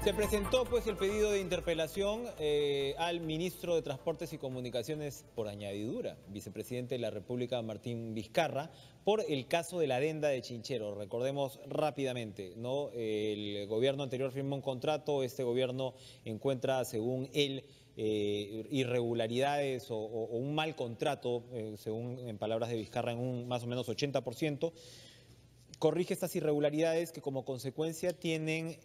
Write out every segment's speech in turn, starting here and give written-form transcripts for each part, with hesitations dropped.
Se presentó pues el pedido de interpelación al ministro de Transportes y Comunicaciones por añadidura, vicepresidente de la República Martín Vizcarra, por el caso de la adenda de Chinchero. Recordemos rápidamente, ¿no? El gobierno anterior firmó un contrato, este gobierno encuentra, según él, irregularidades o un mal contrato, según en palabras de Vizcarra, en un más o menos 80%. Corrige estas irregularidades que como consecuencia tienen,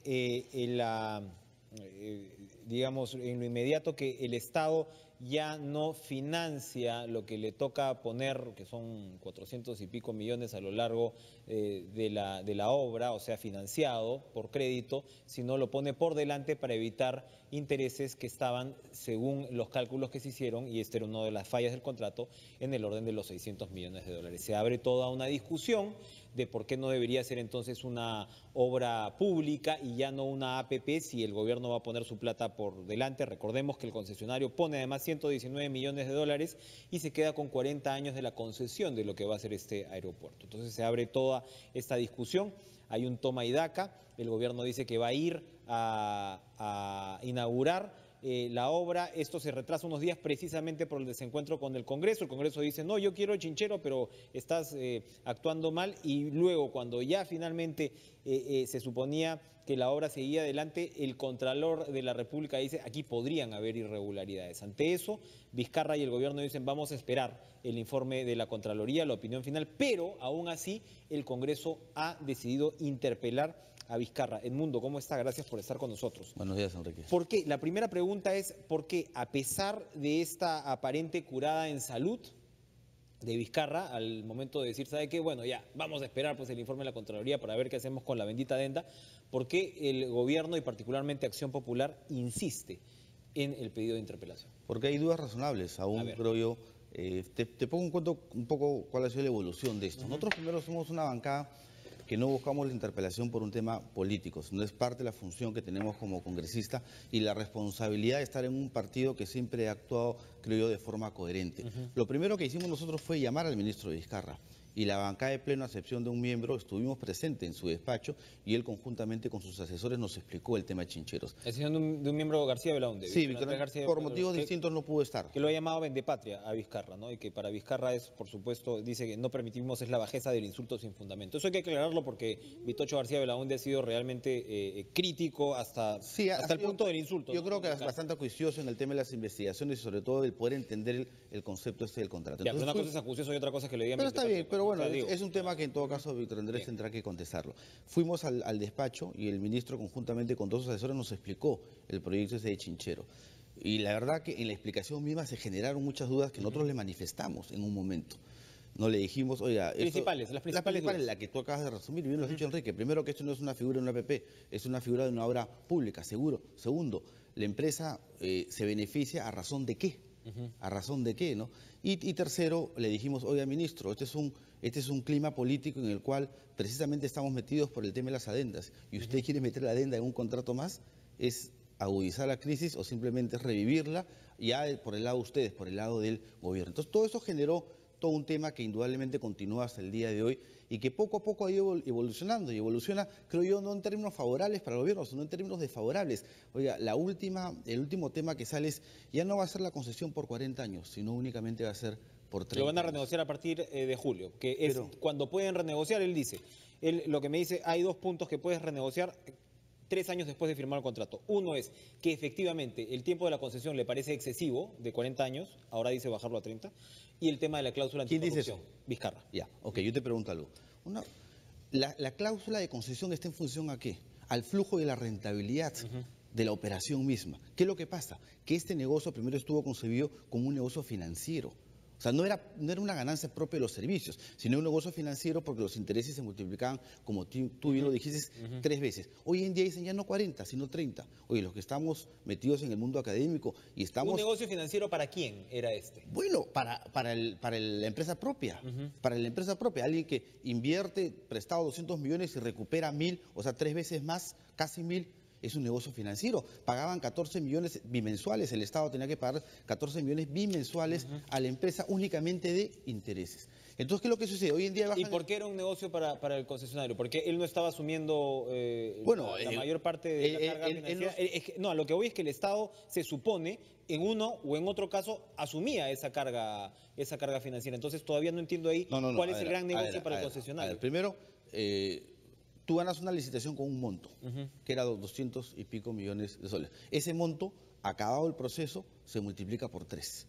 digamos, en lo inmediato que el Estado ya no financia lo que le toca poner, que son 400 y pico millones a lo largo de la obra, o sea, financiado por crédito, sino lo pone por delante para evitar intereses que estaban, según los cálculos que se hicieron, y esta era una de las fallas del contrato, en el orden de los 600 millones de dólares. Se abre toda una discusión de por qué no debería ser entonces una obra pública y ya no una APP si el gobierno va a poner su plata por delante. Recordemos que el concesionario pone además 119 millones de dólares y se queda con 40 años de la concesión de lo que va a ser este aeropuerto. Entonces se abre toda esta discusión, hay un toma y daca, el gobierno dice que va a ir a inaugurar la obra. Esto se retrasa unos días precisamente por el desencuentro con el Congreso. El Congreso dice, no, yo quiero Chinchero, pero estás actuando mal. Y luego, cuando ya finalmente se suponía que la obra seguía adelante, el Contralor de la República dice, aquí podrían haber irregularidades. Ante eso, Vizcarra y el gobierno dicen, vamos a esperar el informe de la Contraloría, la opinión final, pero aún así el Congreso ha decidido interpelar a Vizcarra. Edmundo, ¿cómo está? Gracias por estar con nosotros. Buenos días, Enrique. ¿Por qué? La primera pregunta es, ¿por qué, a pesar de esta aparente curada en salud de Vizcarra, al momento de decir, ¿sabe qué? Bueno, ya, vamos a esperar pues el informe de la Contraloría para ver qué hacemos con la bendita adenda, ¿por qué el gobierno y particularmente Acción Popular insiste en el pedido de interpelación? Porque hay dudas razonables, aún creo yo. Te pongo en cuenta un poco cuál ha sido la evolución de esto. Nosotros primero somos una bancada que no buscamos la interpelación por un tema político, sino es parte de la función que tenemos como congresista y la responsabilidad de estar en un partido que siempre ha actuado, creo yo, de forma coherente. Lo primero que hicimos nosotros fue llamar al ministro Vizcarra, y la bancada de pleno, a excepción de un miembro, estuvimos presentes en su despacho y él conjuntamente con sus asesores nos explicó el tema de Chincheros. ¿Es de un miembro García Belaúnde? Sí, García, por motivos distintos no pudo estar. Que lo ha llamado vendepatria a Vizcarra, ¿no? Y que para Vizcarra es, por supuesto, dice que no permitimos es la bajeza del insulto sin fundamento. Eso hay que aclararlo porque Vitocho García Belaúnde ha sido realmente crítico hasta el punto del insulto. Yo creo que es bastante acuicioso en el tema de las investigaciones y sobre todo el poder entender el concepto este del contrato. Ya, entonces, una cosa es acucioso y otra cosa es que le digan... Pero está bien, pero bueno, es un tema que en todo caso Víctor Andrés tendrá que contestarlo. Fuimos al despacho y el ministro conjuntamente con todos sus asesores nos explicó el proyecto ese de Chinchero. Y la verdad que en la explicación misma se generaron muchas dudas que nosotros le manifestamos en un momento. No le dijimos, oiga... Las principales dudas. La que tú acabas de resumir, y bien lo has dicho, Enrique. Primero, que esto no es una figura de una APP, es una figura de una obra pública, seguro. Segundo, la empresa se beneficia ¿a razón de qué? ¿A razón de qué, no? Y tercero, le dijimos, oiga, ministro, este es un clima político en el cual precisamente estamos metidos por el tema de las adendas. Y usted quiere meter la adenda en un contrato más, es agudizar la crisis o simplemente revivirla ya por el lado de ustedes, por el lado del gobierno. Entonces, todo eso generó todo un tema que indudablemente continúa hasta el día de hoy y que poco a poco ha ido evolucionando y evoluciona, creo yo, no en términos favorables para el gobierno, sino en términos desfavorables. Oiga, el último tema que sale es, ya no va a ser la concesión por 40 años, sino únicamente va a ser por 30 Lo van a años. renegociar a partir de julio, que es cuando pueden renegociar, él dice. Lo que me dice, hay dos puntos que puedes renegociar 3 años después de firmar el contrato. Uno es que efectivamente el tiempo de la concesión le parece excesivo, de 40 años, ahora dice bajarlo a 30, y el tema de la cláusula anticorrupción. ¿Quién dice eso? Vizcarra. Ya, ok, yo te pregunto algo. La cláusula de concesión está en función ¿a qué? Al flujo de la rentabilidad de la operación misma. ¿Qué es lo que pasa? Que este negocio primero estuvo concebido como un negocio financiero. O sea, no era una ganancia propia de los servicios, sino un negocio financiero porque los intereses se multiplicaban, como tú bien lo dijiste, 3 veces. Hoy en día dicen ya no 40, sino 30. Oye, los que estamos metidos en el mundo académico y estamos... ¿Un negocio financiero para quién era este? Bueno, para la empresa propia. Para la empresa propia. Alguien que invierte prestado 200 millones y recupera 1.000, o sea, 3 veces más, casi 1.000. Es un negocio financiero. Pagaban 14 millones bimensuales, el Estado tenía que pagar 14 millones bimensuales a la empresa únicamente de intereses. Entonces, ¿qué es lo que sucede? Hoy en día ¿Y por qué era un negocio para el concesionario? Porque él no estaba asumiendo la mayor parte de la carga financiera. No, a lo que voy es que el Estado se supone en uno o en otro caso asumía esa carga financiera. Entonces todavía no entiendo ahí cuál es el gran negocio para el concesionario. A ver, primero, tú ganas una licitación con un monto, que era 200 y pico millones de soles. Ese monto, acabado el proceso, se multiplica por 3.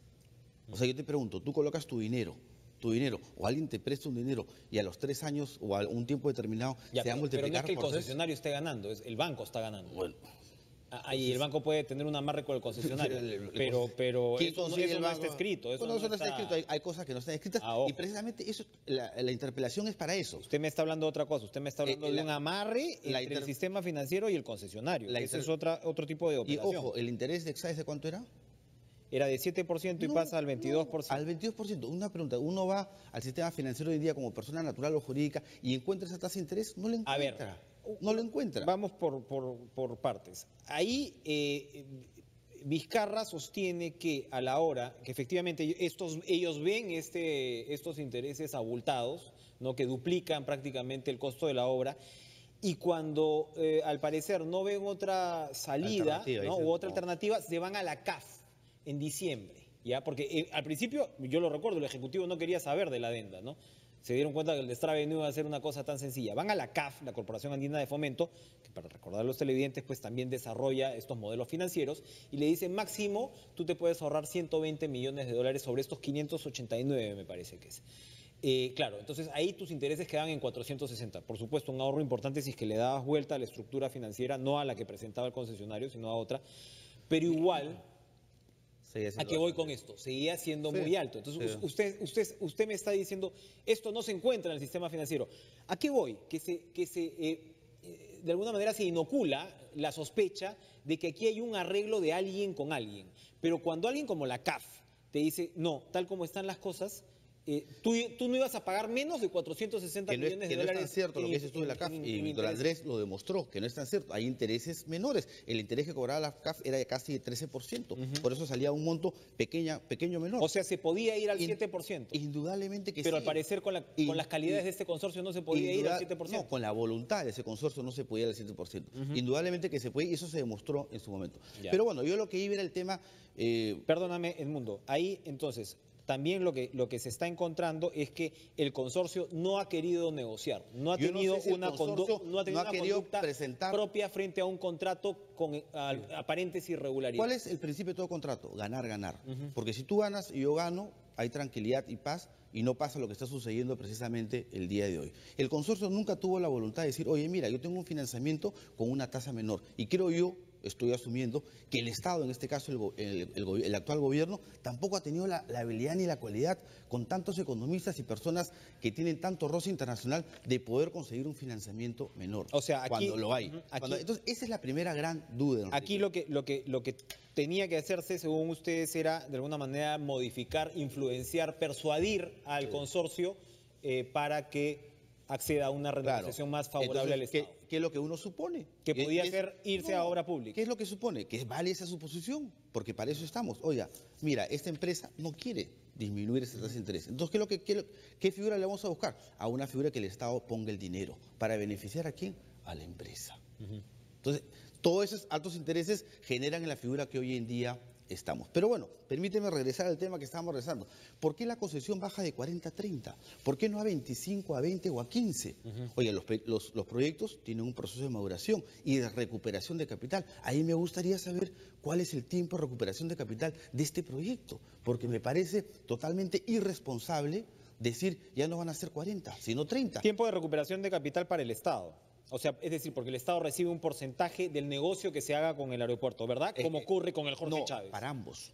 O sea, yo te pregunto, tú colocas tu dinero, o alguien te presta un dinero y a los 3 años o a un tiempo determinado se va a multiplicar pero no es que el por 3. concesionario esté ganando, el banco está ganando. Bueno. Ahí el banco puede tener un amarre con el concesionario, pero eso no está escrito. Eso no está escrito, hay cosas que no están escritas y precisamente eso, la interpelación es para eso. Usted me está hablando de otra cosa, usted me está hablando de un amarre entre el sistema financiero y el concesionario. Ese es otro tipo de operación. Y ojo, ¿el interés de Exaes de cuánto era? Era de 7% y pasa al 22%. Al 22%. Una pregunta, uno va al sistema financiero hoy en día como persona natural o jurídica y encuentra esa tasa de interés, no la encuentra. A ver, no lo encuentra. Vamos por partes. Ahí Vizcarra sostiene que a la hora que efectivamente ellos ven estos intereses abultados, ¿no?, que duplican prácticamente el costo de la obra, y cuando al parecer no ven otra salida, ¿no?, u otra alternativa, se van a la CAF en diciembre, ¿ya? Porque al principio, yo lo recuerdo, el Ejecutivo no quería saber de la adenda, ¿no? Se dieron cuenta que el destrave no iba a ser una cosa tan sencilla. Van a la CAF, la Corporación Andina de Fomento, que para recordar a los televidentes, pues también desarrolla estos modelos financieros, y le dicen, máximo, tú te puedes ahorrar 120 millones de dólares sobre estos 589, me parece que es. Claro, entonces ahí tus intereses quedan en 460. Por supuesto, un ahorro importante si es que le dabas vuelta a la estructura financiera, no a la que presentaba el concesionario, sino a otra. Pero igual... ¿A qué voy con esto? Seguía siendo muy alto. Entonces, usted me está diciendo, esto no se encuentra en el sistema financiero. ¿A qué voy? Que de alguna manera se inocula la sospecha de que aquí hay un arreglo de alguien con alguien. Pero cuando alguien como la CAF te dice, no, tal como están las cosas, tú no ibas a pagar menos de 460 millones de dólares. No es tan cierto lo que dices tú de la CAF, y Víctor Andrés lo demostró, que no es tan cierto. Hay intereses menores. El interés que cobraba la CAF era de casi de 13%. Por eso salía un monto pequeño menor. O sea, se podía ir al 7%. Indudablemente que sí. Pero al parecer con las calidades de este consorcio no se podía ir al 7%. No, con la voluntad de ese consorcio no se podía ir al 7%. Indudablemente que se puede, y eso se demostró en su momento. Ya. Pero bueno, yo lo que iba era el tema... Perdóname, Edmundo. Ahí, entonces... También lo que se está encontrando es que el consorcio no ha querido negociar, no ha tenido una conducta propia frente a un contrato con aparentes irregularidades. ¿Cuál es el principio de todo contrato? Ganar, ganar. Porque si tú ganas y yo gano, hay tranquilidad y paz, y no pasa lo que está sucediendo precisamente el día de hoy. El consorcio nunca tuvo la voluntad de decir, oye, mira, yo tengo un financiamiento con una tasa menor, y creo yo, estoy asumiendo que el Estado, en este caso el actual gobierno, tampoco ha tenido la habilidad ni la cualidad, con tantos economistas y personas que tienen tanto roce internacional, de poder conseguir un financiamiento menor. O sea, aquí, cuando lo hay. Entonces, esa es la primera gran duda. Enrique. Aquí lo que tenía que hacerse, según ustedes, era de alguna manera modificar, influenciar, persuadir al consorcio para que acceda a una renegociación más favorable al Estado. ¿Qué es lo que uno supone? Que podía irse a obra pública. ¿Qué es lo que supone? Que vale esa suposición, porque para eso estamos. Oiga, mira, esta empresa no quiere disminuir esa tasa de interés. Entonces, ¿qué figura le vamos a buscar? A una figura que el Estado ponga el dinero. ¿Para beneficiar a quién? A la empresa. Entonces, todos esos altos intereses generan en la figura que hoy en día estamos. Pero bueno, permíteme regresar al tema que estábamos regresando. ¿Por qué la concesión baja de 40 a 30? ¿Por qué no a 25, a 20 o a 15? Oye, los proyectos tienen un proceso de maduración y de recuperación de capital. Ahí me gustaría saber cuál es el tiempo de recuperación de capital de este proyecto, porque me parece totalmente irresponsable decir ya no van a ser 40, sino 30. Tiempo de recuperación de capital para el Estado. O sea, es decir, porque el Estado recibe un porcentaje del negocio que se haga con el aeropuerto, ¿verdad? Como ocurre con el Jorge Chávez. Para ambos.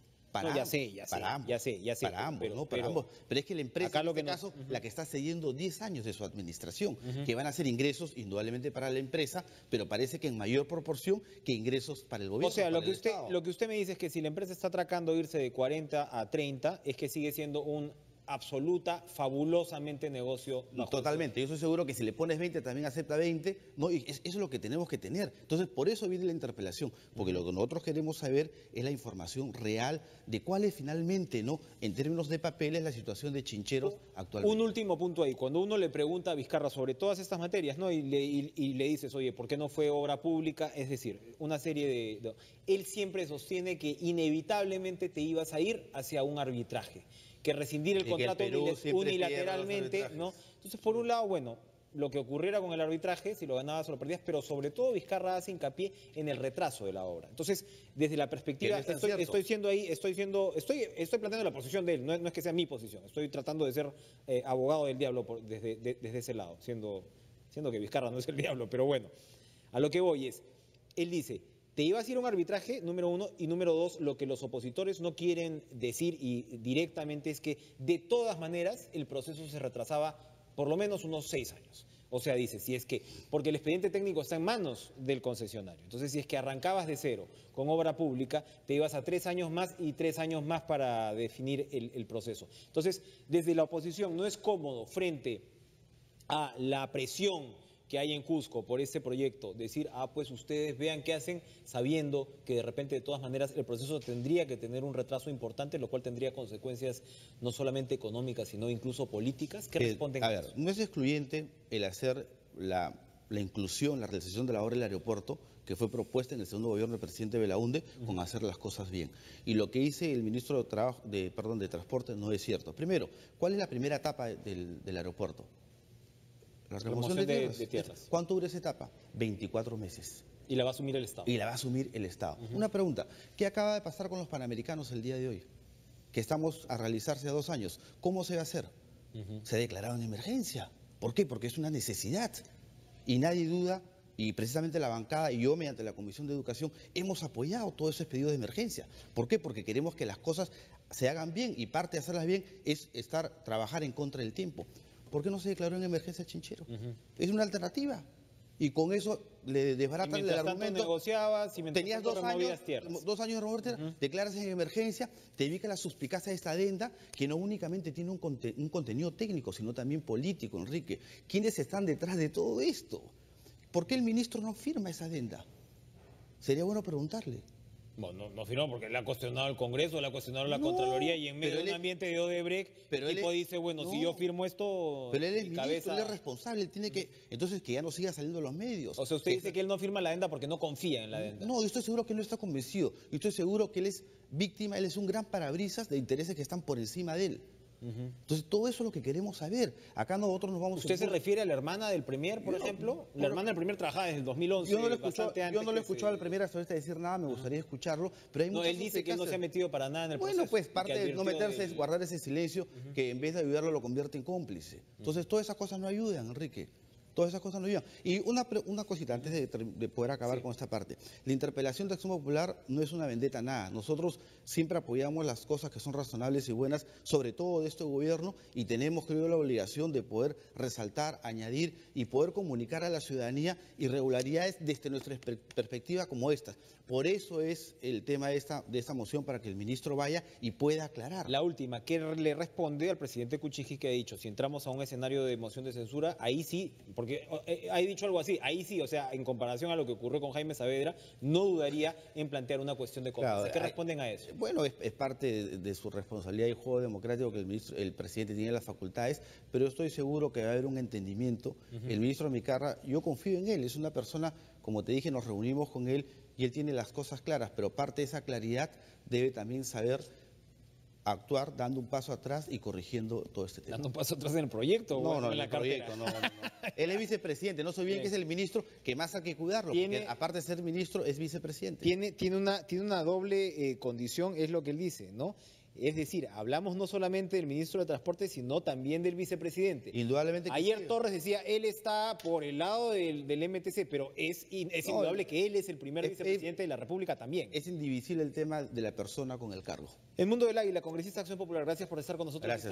Ya sé. Para ambos. Pero es que la empresa, en este caso, la que está cediendo 10 años de su administración, que van a ser ingresos indudablemente para la empresa, pero parece que en mayor proporción que ingresos para el gobierno. O sea, lo que usted me dice es que si la empresa está atracando irse de 40 a 30, es que sigue siendo un absoluta, fabulosamente negocio. Totalmente, yo estoy seguro que si le pones 20 también acepta 20, ¿no? Y eso es lo que tenemos que tener. Entonces, por eso viene la interpelación, porque lo que nosotros queremos saber es la información real de cuál es finalmente, ¿no?, en términos de papeles, la situación de Chincheros actualmente. Un último punto ahí, cuando uno le pregunta a Vizcarra sobre todas estas materias, ¿no?, y le dices, oye, ¿por qué no fue obra pública? Es decir, una serie él siempre sostiene que inevitablemente te ibas a ir hacia un arbitraje, que rescindir el contrato unilateralmente, ¿no? Entonces, por un lado, bueno, lo que ocurriera con el arbitraje, si lo ganabas o lo perdías, pero sobre todo Vizcarra hace hincapié en el retraso de la obra. Entonces, desde la perspectiva, estoy planteando la posición de él, no es que sea mi posición, estoy tratando de ser abogado del diablo desde ese lado, siendo que Vizcarra no es el diablo, pero bueno, a lo que voy es, él dice, te ibas a ir a un arbitraje, número uno, y número dos, lo que los opositores no quieren decir y directamente es que de todas maneras el proceso se retrasaba por lo menos unos 6 años. O sea, dice, si es que, porque el expediente técnico está en manos del concesionario, entonces si es que arrancabas de cero con obra pública, te ibas a 3 años más y 3 años más para definir el proceso. Entonces, desde la oposición no es cómodo frente a la presión que hay en Cusco por este proyecto, decir, pues ustedes vean qué hacen, sabiendo que de repente de todas maneras el proceso tendría que tener un retraso importante, lo cual tendría consecuencias no solamente económicas, sino incluso políticas. ¿Qué responden a eso? No es excluyente el hacer la inclusión, la realización de la obra del aeropuerto, que fue propuesta en el segundo gobierno del presidente Belaúnde, con hacer las cosas bien. Y lo que dice el ministro de Transporte no es cierto. Primero, ¿cuál es la primera etapa del aeropuerto? La remoción de tierras. ¿Cuánto dura esa etapa? 24 meses. Y la va a asumir el Estado. Y la va a asumir el Estado. Una pregunta, ¿qué acaba de pasar con los Panamericanos el día de hoy? Que estamos a realizarse a 2 años. ¿Cómo se va a hacer? Se ha declarado en emergencia. ¿Por qué? Porque es una necesidad. Y nadie duda, y precisamente la bancada y yo mediante la Comisión de Educación hemos apoyado todos esos pedidos de emergencia. ¿Por qué? Porque queremos que las cosas se hagan bien y parte de hacerlas bien es trabajar en contra del tiempo. ¿Por qué no se declaró en emergencia Chinchero? Es una alternativa. Y con eso le desbaratan el argumento. Negociabas, tenías 2 años de remover tierras, declaras en emergencia, te ubica la suspicacia de esta adenda, que no únicamente tiene un contenido técnico, sino también político, Enrique. ¿Quiénes están detrás de todo esto? ¿Por qué el ministro no firma esa adenda? Sería bueno preguntarle. Bueno, no firmó porque le ha cuestionado el Congreso, le ha cuestionado la Contraloría y en medio de un ambiente de Odebrecht, el tipo dice, bueno, si yo firmo esto, pero él es ministro, él es responsable, él tiene que, entonces que ya no siga saliendo los medios. O sea, usted dice que él no firma la adenda porque no confía en la adenda. No, yo estoy seguro que él no está convencido, yo estoy seguro que él es víctima, él es un gran parabrisas de intereses que están por encima de él. Entonces, todo eso es lo que queremos saber. Acá nosotros nos vamos... ¿Usted se refiere a la hermana del Premier, por ejemplo? La hermana del Premier trabajaba desde el 2011. Yo no lo he escuchado al Premier hasta ahorita decir nada, me gustaría escucharlo, pero hay muchas... No, él dice que él no se ha metido para nada en el proceso. Bueno, pues parte de no meterse es guardar ese silencio que en vez de ayudarlo lo convierte en cómplice. Entonces, todas esas cosas no ayudan, Enrique. Todas esas cosas no ayudan. Y una cosita antes de poder acabar con esta parte. La interpelación de Acción Popular no es una vendetta, nada. Nosotros siempre apoyamos las cosas que son razonables y buenas, sobre todo de este gobierno, y tenemos, creo, la obligación de poder resaltar, añadir y poder comunicar a la ciudadanía irregularidades desde nuestra perspectiva como estas. Por eso es el tema de esta moción, para que el ministro vaya y pueda aclarar. La última, ¿qué le responde al presidente Kuczynski, que ha dicho, si entramos a un escenario de moción de censura, ahí sí, porque ha dicho algo así, ahí sí, o sea, en comparación a lo que ocurrió con Jaime Saavedra, no dudaría en plantear una cuestión de confianza. Claro, ¿qué responden a eso? Bueno, es parte de su responsabilidad y juego democrático que el presidente tiene las facultades, pero yo estoy seguro que va a haber un entendimiento. El ministro Vizcarra, yo confío en él, es una persona, como te dije, nos reunimos con él y él tiene las cosas claras, pero parte de esa claridad debe también saber actuar dando un paso atrás y corrigiendo todo este tema. ¿Dando un paso atrás en el proyecto? No, en el proyecto, no. Él es vicepresidente, no soy bien que es el ministro, que más hay que cuidarlo, porque aparte de ser ministro, es vicepresidente. Tiene una doble condición, es lo que él dice, ¿no? Es decir, hablamos no solamente del ministro de Transporte, sino también del vicepresidente. Indudablemente. Ayer Torres decía, él está por el lado del MTC, pero es indudable que él es el primer vicepresidente de la República también. Es indivisible el tema de la persona con el cargo. El Mundo del Águila, congresista de Acción Popular, gracias por estar con nosotros. Gracias.